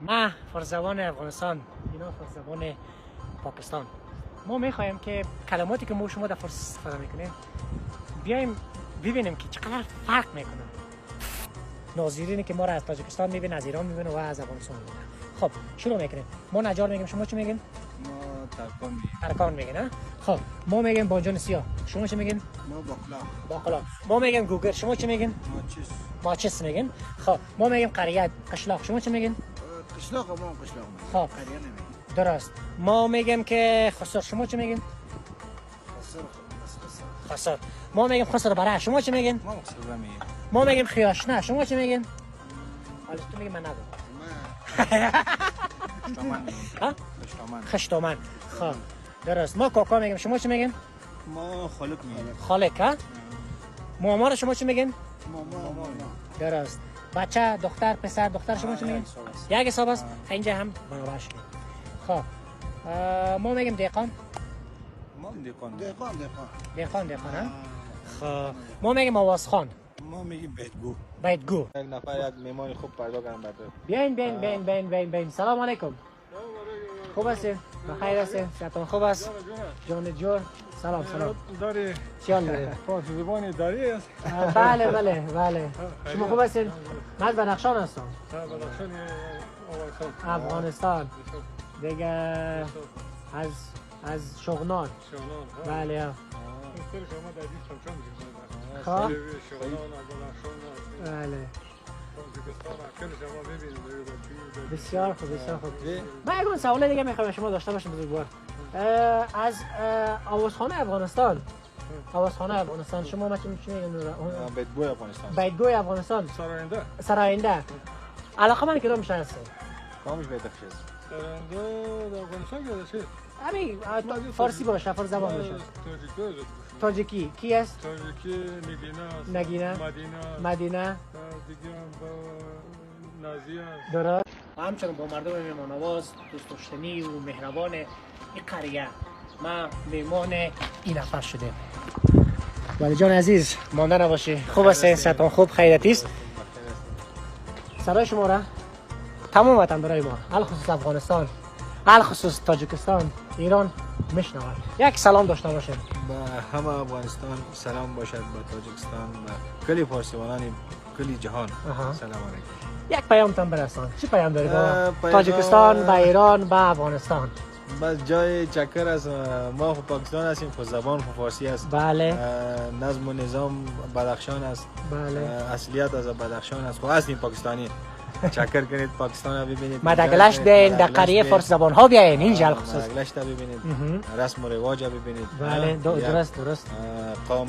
ما فرزبان افغانستان، اینا فرزبان پاکستان. ما میخوایم که کلماتی که ما شما در فارسی استفاده میکنیم بیایم ببینیم که چقدر فرق میکنه. ناظرینی که ما را از تاجیکستان میبینه، از ایران میبینه و از افغانستان میبینه. خب شروع میکنیم. ما نجار میگیم، شما چی میگین؟ ما ترکان میگیم. ترکان میگین. خب ما میگیم بانجان سیاه، شما چی میگین؟ ما باقلا. باقلا. ما میگیم گوگر، شما چی میگین؟ ماچیس. ماچس میگین. خب ما میگیم قریه، قشلاق، شما چی میگین؟ قشلاق. ما قشلاق. خب قریه نمیگیم. درست. ما میگیم که خسر، شما چی میگین؟ خسر. ما میگیم خسر برای، شما چی میگین؟ ما خسر میگیم. ما میگیم خیاشنه، شما چی میگین؟ حالا تو میگی من ندارم. خشتامن میگیم. ها؟ خشتامن. خشتامن. خب درست. ما کاکا میگیم، شما چی میگین؟ ما خالق میگیم. خالق. ها؟ ماما رو شما چی میگین؟ ماما. درست. بچه، دختر، پسر، دختر شما چی میگین؟ یک حساب است. اینجا هم برابر شد. خب ما میگیم دیقان. ما دیقان. دیقان ها؟ خب ما میگیم آوازخوان. ما میگیم بیتگو. بیتگو. یک نفر یک میمانی خوب پیدا کردن بعد. بیاین. سلام علیکم. خوب هستین؟ بخیر هستین؟ صحتون خوب است؟ جان جور. سلام. داری چیال دارید؟ فارسی زبانی داری است؟ بله. شما خوب هستین؟ من بنفشان هستم. بدخشان افغانستان. دیگه از شغنان. بله. شما در این شمشان میگیم. خب شغنان، بدخشان، بله. تاجیکستان، اکل شما ببینید. بسیار خوب. من یک سوال دیگه میخوام شما داشته باشم بزرگوار. از آوازخانه افغانستان شما ما چی میگین؟ بیتگو افغانستان. بیتگوی افغانستان. سراینده. علاقه من کدام شهر هست؟ کامش بیتخش است. سراینده در افغانستان که چی؟ همین فارسی باشه، فارسی زبان باشه. تاجیکی کی است؟ تاجیکی نگینه. مدینه. دیگه نازیه. درست. همچنین با مردم مهمان نواز، دوست داشتنی و مهربان این قریه ما مهمان این نفر شده. ولی جان عزیز مانده نباشی. خوب است؟ صحتون خوب؟ خیریتی است؟ صدای شما را تمام وطن برای ما، الخصوص افغانستان، الخصوص تاجیکستان، ایران میشنوند. یک سلام داشته باشه. با همه افغانستان سلام باشد، با تاجیکستان و کلی فارسیوانان کلی جهان. سلام علیکم. یک پیام تام برسان. چی پیام داری با تاجیکستان، با ایران، با افغانستان؟ بس جای چکر است. ما خو پاکستان هستیم، خو زبان خو فارسی است. بله. نظم و نظام بدخشان است. بله. اصلیت از بدخشان است. خو هستیم پاکستانی. چکر کنید پاکستان رو ببینید. مدگلش دین در قریه فارسی زبان ها بیاین اینجا خصوص. مدگلش رو ببینید. رسم و رواج رو ببینید. بله درست. قوم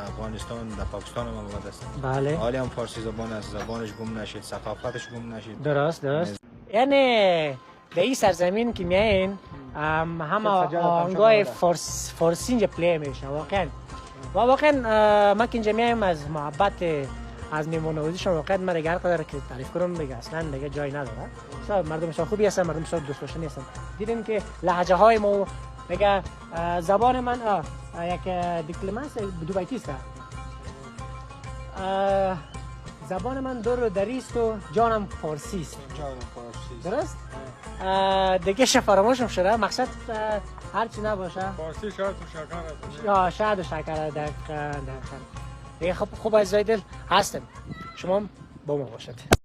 افغانستان در پاکستان هم آباد است. بله. حالی هم فارسی زبان است، زبانش گم نشید، ثقافتش گم نشید. درست. یعنی به این سرزمین که میاین همه آهنگای فارسی اینجا پلی میشه واقعا. ما که اینجا میایم از محبت از میمونوزیشون واقعا من دیگه هر قدر که تعریف کنم دیگه اصلا دیگه جای نداره. مردمشون خوبی هستن، مردمشون دوست داشتنی هستن. دیدیم که لهجه های ما دیگه زبان من یک دیپلماس دوبایتی است. زبان من دور دریست و جانم فارسی است. درست؟ دیگه فراموشم شده. مقصد هر چی نباشه. فارسی شاید و شکر است. یا شاید و شکر دقیقاً. دیگه خوب از دل هستم. شما با ما باشد.